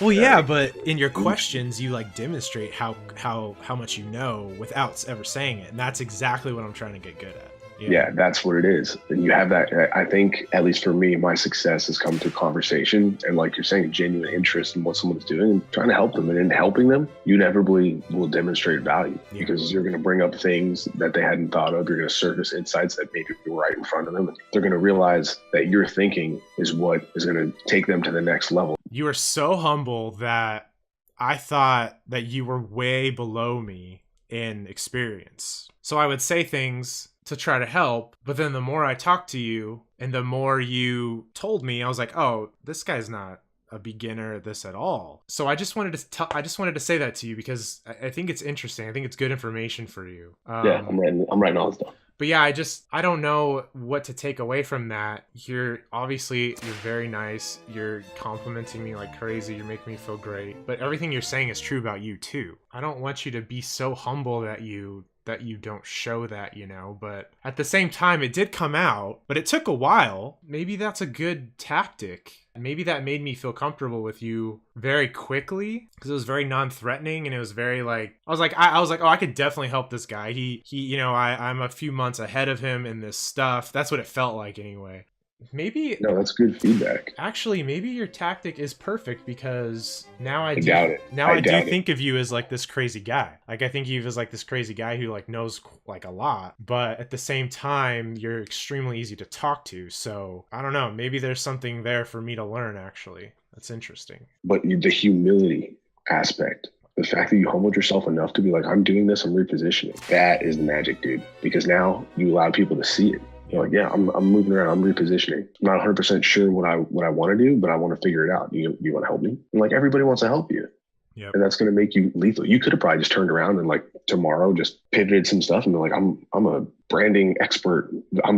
Well, yeah, Like, but in your questions, you like demonstrate how much you know without ever saying it, and that's exactly what I'm trying to get good at. Yeah. yeah, that's what it is. And you have that. I think, at least for me, my success has come through conversation and, like you're saying, genuine interest in what someone's doing and trying to help them. And in helping them, you inevitably will demonstrate value because you're going to bring up things that they hadn't thought of. You're going to surface insights that maybe were right in front of them. And they're going to realize that your thinking is what is going to take them to the next level. You are so humble that I thought that you were way below me in experience. So I would say things to try to help, but then the more I talked to you and the more you told me, I was like, oh, this guy's not a beginner at this at all. So I just wanted to say that to you because I think it's interesting. I think it's good information for you. Yeah, I'm writing all this down. But yeah, I don't know what to take away from that. You're very nice. You're complimenting me like crazy. You're making me feel great. But everything you're saying is true about you too. I don't want you to be so humble that you don't show that, but at the same time, it did come out, but it took a while. Maybe that's a good tactic. Maybe that made me feel comfortable with you very quickly because it was very non-threatening and it was very like, I was like, oh, I could definitely help this guy. I'm a few months ahead of him in this stuff. That's what it felt like anyway. Maybe no, that's good feedback. Actually, maybe your tactic is perfect because now I doubt it. Now I do think of you as like this crazy guy. Like I think of you as like this crazy guy who like knows like a lot, but at the same time, you're extremely easy to talk to. So I don't know. Maybe there's something there for me to learn. Actually, that's interesting. But the humility aspect. The fact that you humbled yourself enough to be like, I'm doing this, I'm repositioning. That is the magic, dude. Because now you allow people to see it. You're like, yeah, I'm moving around, I'm repositioning. I'm not 100% sure what I want to do, but I want to figure it out. You want to help me? And like everybody wants to help you. Yep. And that's going to make you lethal. You could have probably just turned around and like tomorrow just pivoted some stuff and be like, I'm a branding expert.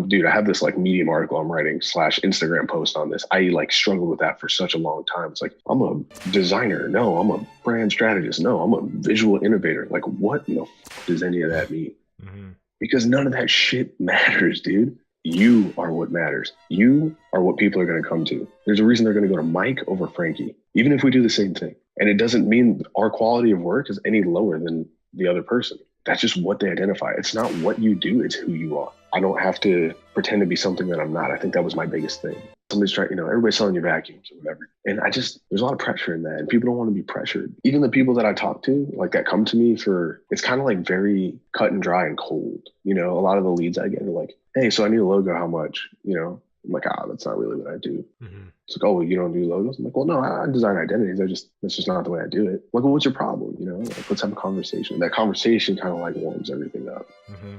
Dude, I have this like Medium article I'm writing / Instagram post on this. I like struggled with that for such a long time. It's like, I'm a designer. No, I'm a brand strategist. No, I'm a visual innovator. Like what in the fuck does any of that mean? Mm-hmm. Because none of that shit matters, dude. You are what matters. You are what people are going to come to. There's a reason they're going to go to Mike over Frankie, even if we do the same thing. And it doesn't mean our quality of work is any lower than the other person. That's just what they identify. It's not what you do, it's who you are. I don't have to pretend to be something that I'm not. I think that was my biggest thing. Somebody's trying, everybody's selling you vacuums or whatever. And there's a lot of pressure in that. And people don't want to be pressured. Even the people that I talk to, like that come to me it's kind of like very cut and dry and cold. A lot of the leads I get are like, hey, so I need a logo, how much? I'm like, that's not really what I do. Mm-hmm. It's like, oh, well, you don't do logos? I'm like, well, no, I design identities. That's just not the way I do it. Like, well, what's your problem? Like, let's have a conversation. That conversation kind of like warms everything up.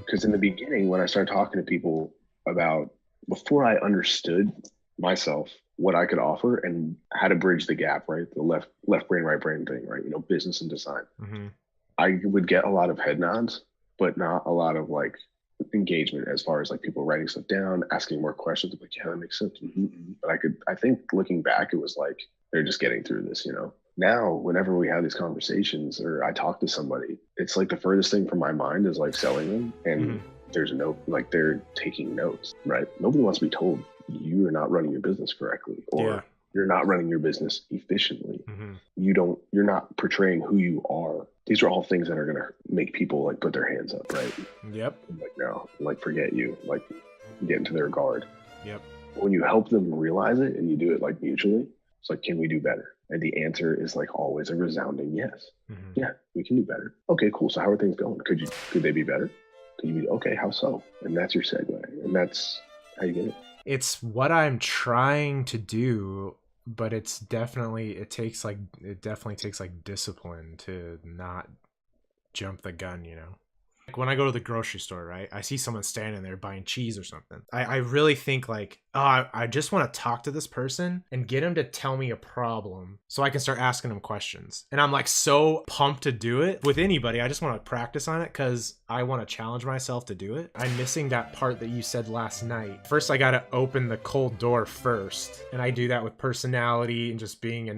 Because in the beginning, when I started talking to people about, before I understood myself, what I could offer and how to bridge the gap, right? The left brain, right brain thing, right? Business and design. Mm-hmm. I would get a lot of head nods, but not a lot of like engagement as far as like people writing stuff down, asking more questions. I'm like, yeah, that makes sense. Mm-hmm. But I think looking back, it was like, they're just getting through this, Now, whenever we have these conversations or I talk to somebody, it's like the furthest thing from my mind is like selling them. And there's like they're taking notes, right? Nobody wants to be told you're not running your business correctly or you're not running your business efficiently. Mm-hmm. You're not portraying who you are. These are all things that are going to make people like put their hands up, right? Yep. Like, no, like forget you, like get into their guard. Yep. When you help them realize it and you do it like mutually, it's like, can we do better? And the answer is like always a resounding yes. Mm-hmm. Yeah, we can do better. Okay, cool. So how are things going? Could they be better? Could you be, okay, how so? And that's your segue. And that's how you get it. It's what I'm trying to do, but it definitely takes like discipline to not jump the gun, Like when I go to the grocery store, right? I see someone standing there buying cheese or something. I really think like, oh, I just want to talk to this person and get him to tell me a problem so I can start asking him questions. And I'm like so pumped to do it with anybody. I just want to practice on it because I want to challenge myself to do it. I'm missing that part that you said last night. First, I got to open the cold door first. And I do that with personality and just being,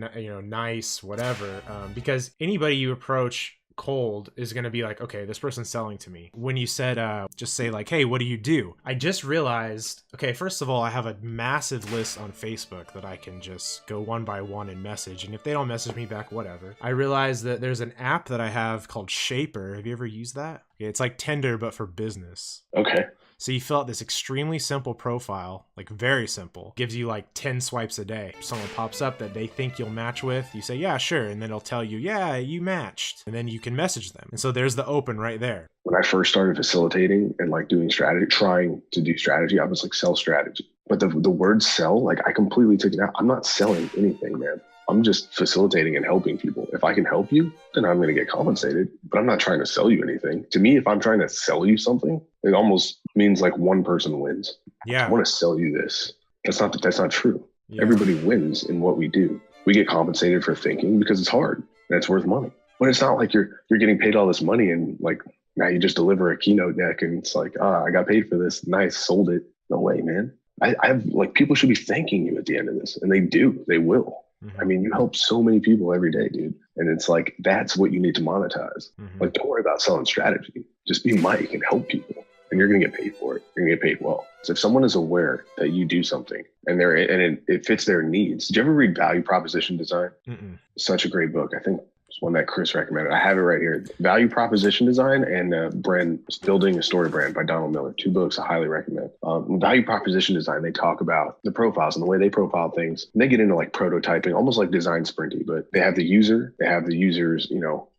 nice, whatever. Because anybody you approach cold is going to be like, okay, this person's selling to me. When you said, just say like, hey, what do you do? I just realized, okay, first of all, I have a massive list on Facebook that I can just go one by one and message. And if they don't message me back, whatever. I realized that there's an app that I have called SHAPR. Have you ever used that? It's like Tinder, but for business. Okay. So you fill out this extremely simple profile, like very simple, gives you like 10 swipes a day. If someone pops up that they think you'll match with, you say, yeah, sure. And then it'll tell you, yeah, you matched. And then you can message them. And so there's the open right there. When I first started facilitating and like doing strategy, trying to do strategy, I was like, sell strategy. But the word sell, like I completely took it out. I'm not selling anything, man. I'm just facilitating and helping people. If I can help you, then I'm going to get compensated, but I'm not trying to sell you anything. To me, if I'm trying to sell you something, it almost means like one person wins. Yeah. I want to sell you this. That's not true. Yeah. Everybody wins in what we do. We get compensated for thinking because it's hard and it's worth money. But it's not like you're getting paid all this money and like now you just deliver a keynote deck and it's like, I got paid for this. Nice, sold it. No way, man. I have like people should be thanking you at the end of this, and they do. They will. I mean, you help so many people every day, dude. And it's like, that's what you need to monetize. Like, don't worry about selling strategy. Just be Mike and help people. And you're going to get paid for it. You're going to get paid well. So if someone is aware that you do something and it fits their needs. Did you ever read Value Proposition Design? Such a great book. I think it's one that Chris recommended. I have it right here. Value Proposition Design and Building a Story Brand by Donald Miller. 2 books I highly recommend. Value Proposition Design, they talk about the profiles and the way they profile things. And they get into like prototyping, almost like design sprinty, but they have the user, they have the user's,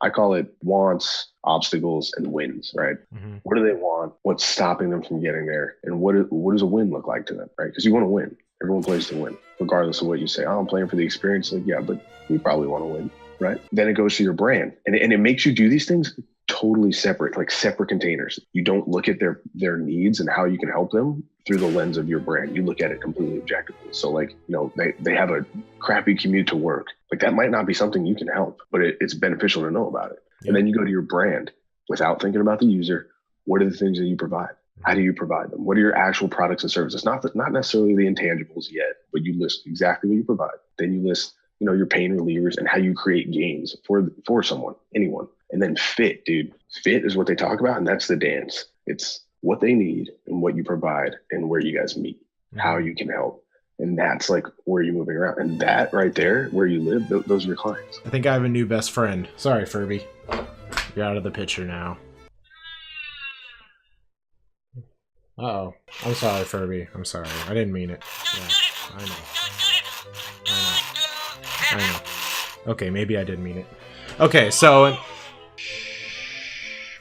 I call it wants, obstacles, and wins, right? What do they want? What's stopping them from getting there? And what does a win look like to them, right? Because you want to win. Everyone plays to win, regardless of what you say. Oh, I'm playing for the experience. Like, yeah, but you probably want to win. Right? Then it goes to your brand and it makes you do these things totally separate, like separate containers. You don't look at their needs and how you can help them through the lens of your brand. You look at it completely objectively. So like, they have a crappy commute to work. Like that might not be something you can help, but it's beneficial to know about it. Yeah. And then you go to your brand without thinking about the user. What are the things that you provide? How do you provide them? What are your actual products and services? Not necessarily the intangibles yet, but you list exactly what you provide. Then you list your pain relievers and how you create gains for someone, anyone. And then fit, dude. Fit is what they talk about, and that's the dance. It's what they need and what you provide and where you guys meet, how you can help. And that's like where you're moving around. And that right there, where you live, those are your clients. I think I have a new best friend. Sorry, Furby. You're out of the picture now. Uh-oh. I'm sorry, Furby. I'm sorry. I didn't mean it. Yeah, I know. Okay, maybe I did mean it. Okay, so...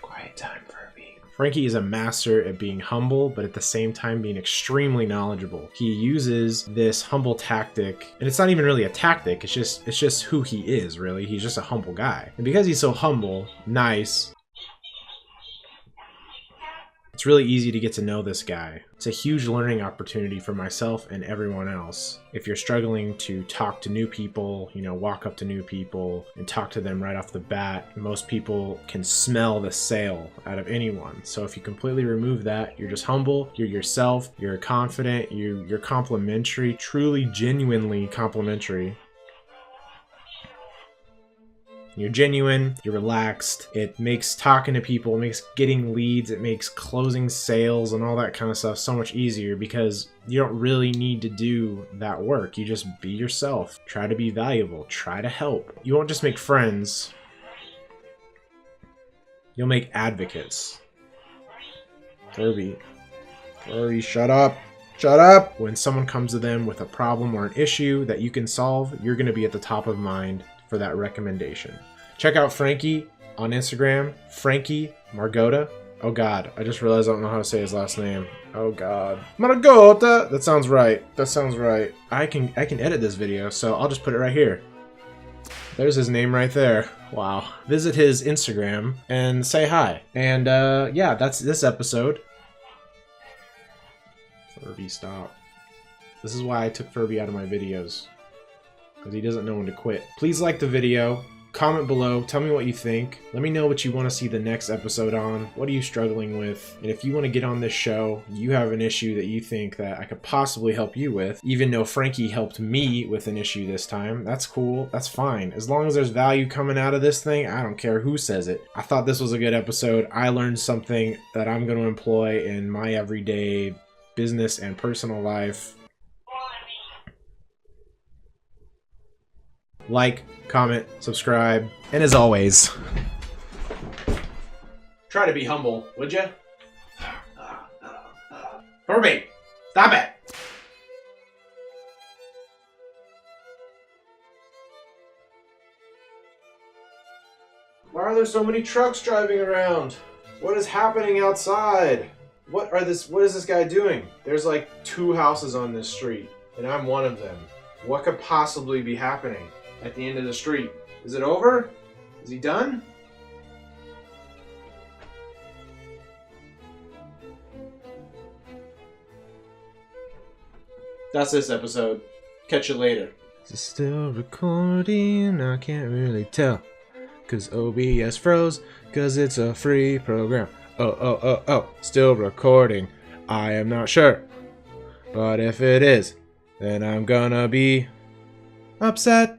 Quiet time, Furby. Frankie is a master at being humble, but at the same time being extremely knowledgeable. He uses this humble tactic, and it's not even really a tactic, it's just who he is, really. He's just a humble guy. And because he's so humble, nice... It's really easy to get to know this guy. It's a huge learning opportunity for myself and everyone else. If you're struggling to talk to new people, walk up to new people and talk to them right off the bat, most people can smell the sale out of anyone. So if you completely remove that, you're just humble, you're yourself, you're confident, you're complimentary, truly, genuinely complimentary. You're genuine, you're relaxed, it makes talking to people, it makes getting leads, it makes closing sales and all that kind of stuff so much easier because you don't really need to do that work. You just be yourself, try to be valuable, try to help. You won't just make friends, you'll make advocates. Furby, shut up. Shut up! When someone comes to them with a problem or an issue that you can solve, you're going to be at the top of mind for that recommendation. Check out Frankie on Instagram, Frankie Margotta. Oh god, I just realized I don't know how to say his last name. Oh god. Margotta! That sounds right. That sounds right. I can edit this video, so I'll just put it right here. There's his name right there. Wow. Visit his Instagram and say hi. And yeah, that's this episode. Furby, stop. This is why I took Furby out of my videos. Because he doesn't know when to quit. Please like the video, comment below. Tell me what you think. Let me know what you want to see the next episode on. What are you struggling with? And if you want to get on this show, you have an issue that you think that I could possibly help you with, even though Frankie helped me with an issue this time, that's cool. That's fine. As long as there's value coming out of this thing, I don't care who says it. I thought this was a good episode. I learned something that I'm going to employ in my everyday business and personal life. Like, comment, subscribe, and as always, try to be humble, would ya? Herbie, stop it! Why are there so many trucks driving around? What is happening outside? What is this guy doing? There's like 2 houses on this street, and I'm one of them. What could possibly be happening at the end of the street? Is it over? Is he done? That's this episode. Catch you later. Is it still recording? I can't really tell. Cause OBS froze. Cause it's a free program. Oh. Still recording. I am not sure. But if it is, then I'm gonna be upset.